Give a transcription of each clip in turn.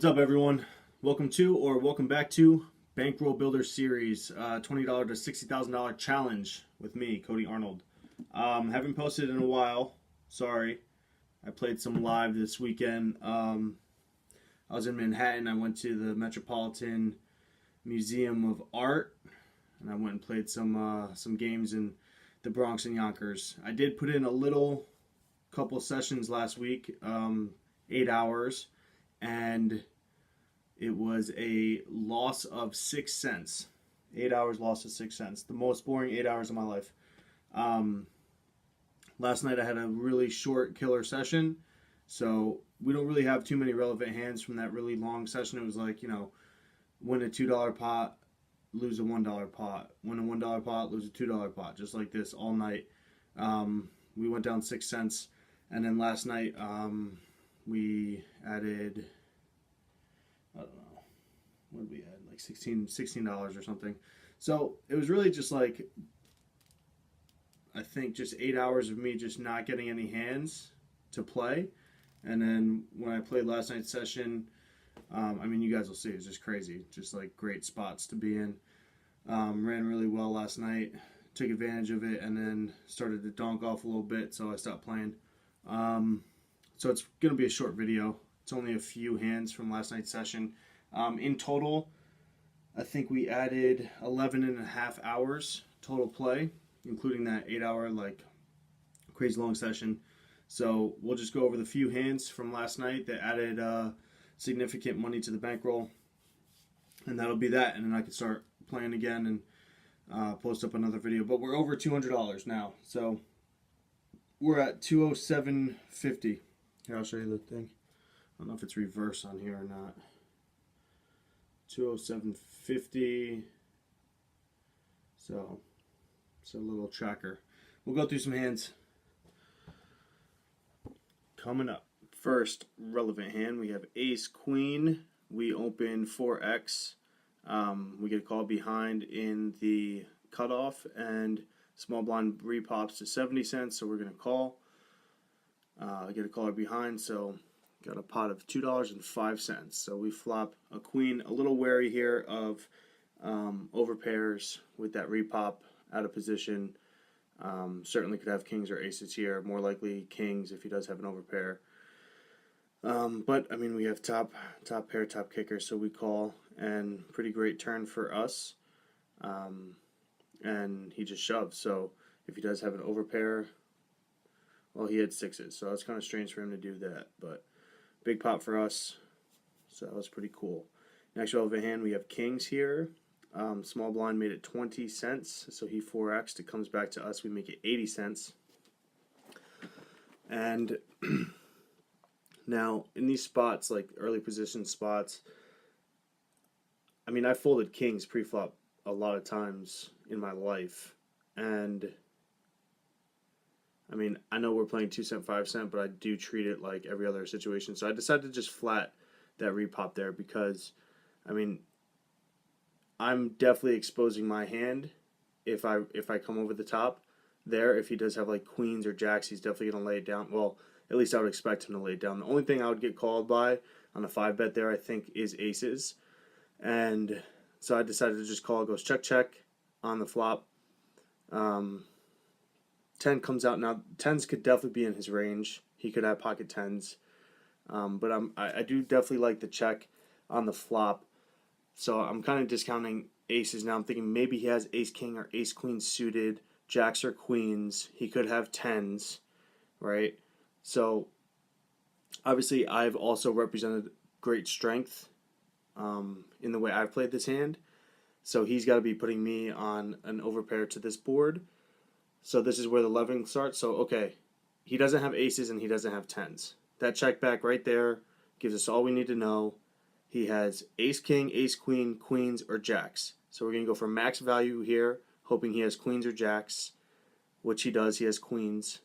What's up, everyone? Welcome to or welcome back to Bankroll Builder Series $20 to $60,000 challenge with me, Cody Arnold. Haven't posted in a while. Sorry. I played some live this weekend. I was in Manhattan. I went to the Metropolitan Museum of Art, and I went and played some games in the Bronx and Yonkers. I did put in a couple sessions last week, 8 hours. And it was a loss of 6 cents. 8 hours loss of 6 cents. The most boring 8 hours of my life. Last night I had a really short killer session. So we don't really have too many relevant hands from that really long session. It was like, win a $2 pot, lose a $1 pot. Win a $1 pot, lose a $2 pot. Just like this all night. We went down 6 cents. And then last night, we added, I don't know, what did we add? Like $16 or something. So it was really just like, I think just 8 hours of me just not getting any hands to play. And then when I played last night's session, you guys will see, it's just crazy. Just like great spots to be in. Ran really well last night, took advantage of it, and then started to donk off a little bit, so I stopped playing. So it's going to be a short video. It's only a few hands from last night's session. In total, I think we added 11 and a half hours total play, including that 8 hour, crazy long session. So we'll just go over the few hands from last night that added significant money to the bankroll. And that'll be that. And then I can start playing again and post up another video. But we're over $200 now. So we're at 207.50. Here, I'll show you the thing. I don't know if it's reverse on here or not. 207.50. So it's a little tracker. We'll go through some hands. Coming up. First relevant hand, we have Ace Queen. We open 4X. We get a call behind in the cutoff, and small blind repops to 70 cents, so we're going to call. Get a caller behind, so got a pot of $2.05. So we flop a queen. A little wary here of overpairs with that repop out of position. Certainly could have kings or aces here. More likely kings if he does have an overpair. But we have top pair, top kicker, so we call, and pretty great turn for us. And he just shoves. So if he does have an overpair, well, he had sixes, so it's kind of strange for him to do that. But big pot for us, so that was pretty cool. Next relevant hand, we have kings here. Small blind made it 20 cents, so he 4x'd. It comes back to us. We make it 80 cents. And now in these spots, like early position spots, I folded kings pre-flop a lot of times in my life, and I know we're playing 2 cent, 5 cent, but I do treat it like every other situation. So I decided to just flat that repop there because, I'm definitely exposing my hand if I come over the top there. If he does have like queens or jacks, he's definitely going to lay it down. Well, at least I would expect him to lay it down. The only thing I would get called by on a 5-bet there, I think, is aces. And so I decided to just call. It goes check, check on the flop. 10 comes out. Now 10s could definitely be in his range. He could have pocket 10s, but I do definitely like the check on the flop. So I'm kind of discounting aces now. I'm thinking maybe he has ace king or ace queen suited, jacks or queens. He could have 10s, right? So obviously I've also represented great strength in the way I've played this hand. So he's got to be putting me on an overpair to this board. So this is where the leveling starts. So, okay, he doesn't have aces and he doesn't have 10s. That check back right there gives us all we need to know. He has ace, king, ace, queen, queens, or jacks. So we're going to go for max value here, hoping he has queens or jacks, which he does. He has queens,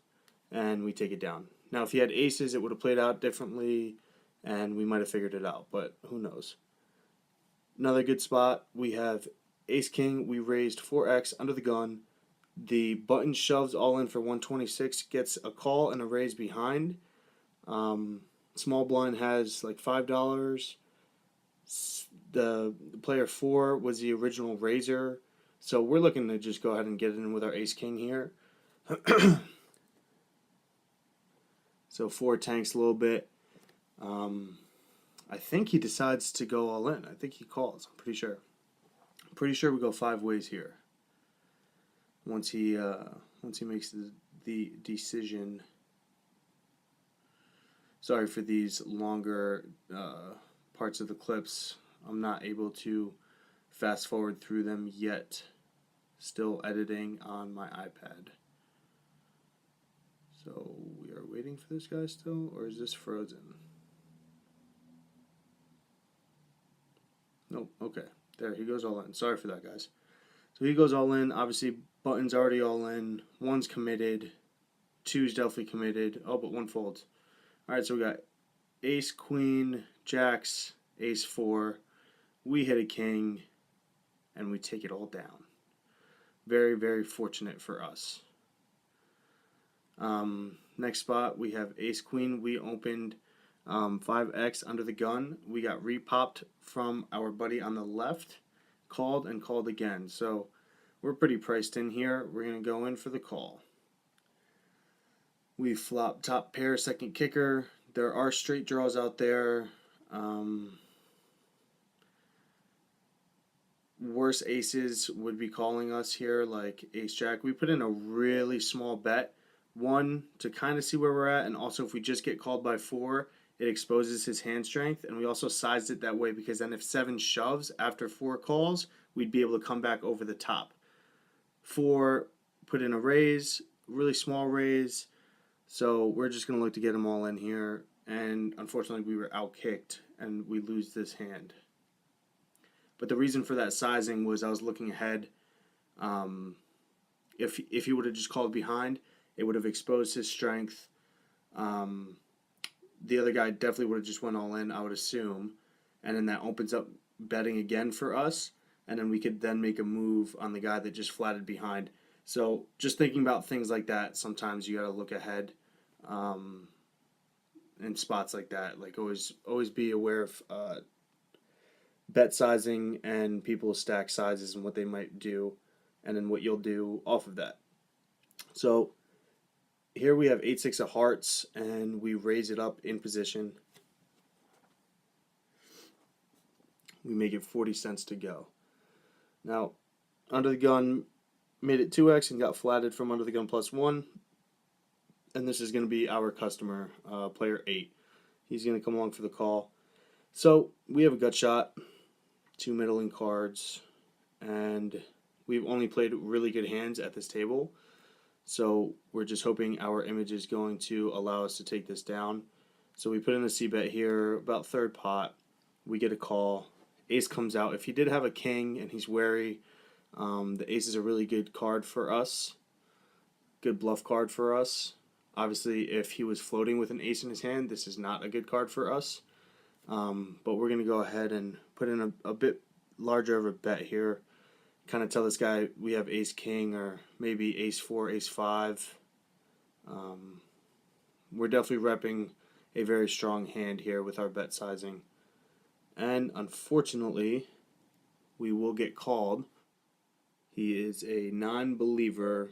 and we take it down. Now, if he had aces, it would have played out differently, and we might have figured it out, but who knows. Another good spot, we have ace, king. We raised 4x under the gun. The button shoves all in for 126, gets a call and a raise behind. Small blind has like $5. The player 4 was the original raiser. So we're looking to just go ahead and get in with our ace king here. So 4 tanks a little bit. I think he decides to go all in. I think he calls. I'm pretty sure. I'm pretty sure we go 5 ways here. Once he makes the decision. Sorry for these longer parts of the clips. I'm not able to fast forward through them yet. Still editing on my iPad. So we are waiting for this guy still, or is this frozen? Nope, okay. There, he goes all in. Sorry for that, guys. So he goes all in. Obviously, button's already all in. 1's committed. 2's definitely committed. Oh, but 1 folds. Alright, so we got ace, queen, jacks, ace 4. We hit a king, and we take it all down. Very, very fortunate for us. Next spot, we have ace, queen. We opened 5x under the gun. We got repopped from our buddy on the left. Called and called again. So we're pretty priced in here. We're going to go in for the call. We flop top pair, second kicker. There are straight draws out there. Worse aces would be calling us here, like ace jack. We put in a really small bet. 1, to kind of see where we're at, and also if we just get called by 4, it exposes his hand strength, and we also sized it that way because then if 7 shoves after 4 calls, we'd be able to come back over the top. 4, put in a raise, really small raise, so we're just going to look to get them all in here, and unfortunately we were outkicked, and we lose this hand. But the reason for that sizing was I was looking ahead. If he would have just called behind, it would have exposed his strength. The other guy definitely would have just went all in, I would assume. And then that opens up betting again for us. And then we could then make a move on the guy that just flatted behind. So just thinking about things like that, sometimes you got to look ahead in spots like that. Like always be aware of bet sizing and people's stack sizes and what they might do, and then what you'll do off of that. So here we have 8-6 of hearts, and we raise it up in position. We make it 40 cents to go. Now, under the gun made it 2x and got flatted from under the gun +1. And this is going to be our customer, player 8. He's going to come along for the call. So we have a gut shot, 2 middling cards, and we've only played really good hands at this table. So we're just hoping our image is going to allow us to take this down. So we put in a c-bet here, about third pot. We get a call. Ace comes out. If he did have a king and he's wary, the ace is a really good card for us. Good bluff card for us. Obviously, if he was floating with an ace in his hand, this is not a good card for us. But we're going to go ahead and put in a bit larger of a bet here. Kind of tell this guy we have ace king or maybe ace 4, ace 5. We're definitely repping a very strong hand here with our bet sizing. And unfortunately, we will get called. He is a non-believer,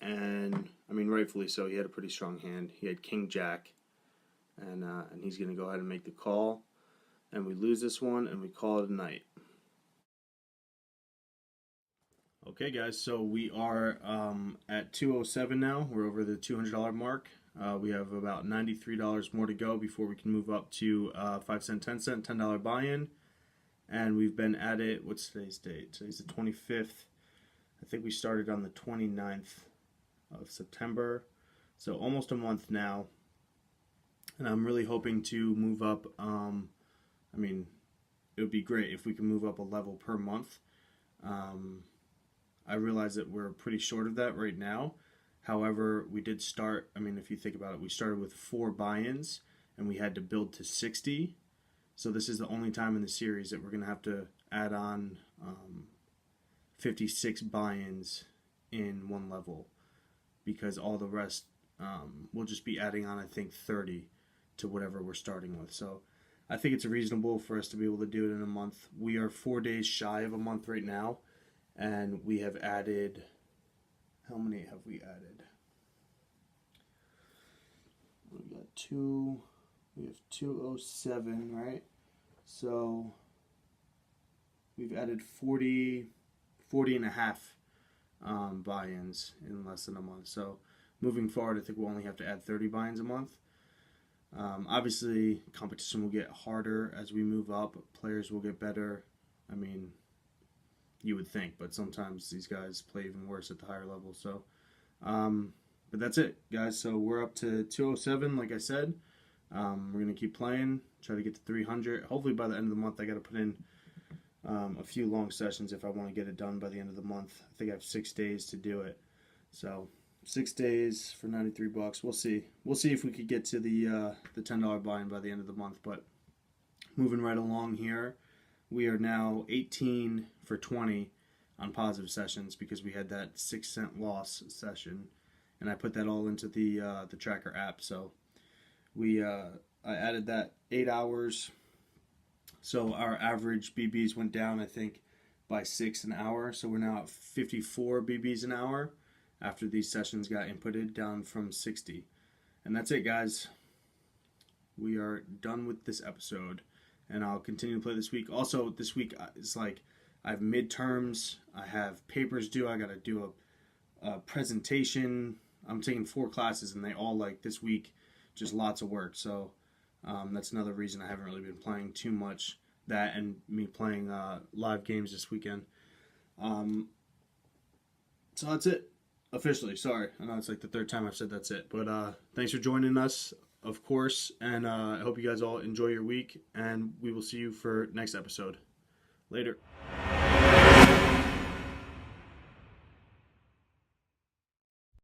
and I mean rightfully so. He had a pretty strong hand. He had king jack, and he's going to go ahead and make the call. And we lose this one, and we call it a night. Okay, guys, so we are at 207 now. We're over the $200 mark. We have about $93 more to go before we can move up to 5 cent, 10 cent, $10 buy-in. And we've been at it, what's today's date? Today's the 25th. I think we started on the 29th of September. So almost a month now. And I'm really hoping to move up. I mean, it would be great if we can move up a level per month. I realize that we're pretty short of that right now. However, we did start, I mean, if you think about it, we started with 4 buy-ins and we had to build to 60. So this is the only time in the series that we're going to have to add on 56 buy-ins in one level, because all the rest we'll just be adding on, I think, 30 to whatever we're starting with. So I think it's reasonable for us to be able to do it in a month. We are 4 days shy of a month right now, and we have added, how many have we added? We got we have 207, right? So we've added 40 and a half buy-ins in less than a month. So moving forward, I think we'll only have to add 30 buy-ins a month. Obviously, competition will get harder as we move up. Players will get better. I mean, you would think, but sometimes these guys play even worse at the higher level. So, but that's it, guys. So we're up to 207, like I said. We're going to keep playing, try to get to 300. Hopefully by the end of the month, I got to put in a few long sessions if I want to get it done by the end of the month. I think I have 6 days to do it. So 6 days for $93. We'll see. We'll see if we could get to the $10 buy-in by the end of the month. But moving right along here, we are now 18 for 20 on positive sessions because we had that 6-cent loss session, and I put that all into the tracker app. So I added that 8 hours. So our average BBs went down, I think, by 6 an hour. So we're now at 54 BBs an hour after these sessions got inputted, down from 60. And that's it, guys. We are done with this episode, and I'll continue to play this week. Also, this week is like I have midterms, I have papers due, I got to do a presentation. I'm taking 4 classes, and they all, like, this week, just lots of work. So that's another reason I haven't really been playing too much. That and me playing live games this weekend. So that's it. Officially, sorry. I know it's like the 3rd time I've said that's it. But thanks for joining us, of course. And I hope you guys all enjoy your week. And we will see you for next episode. Later.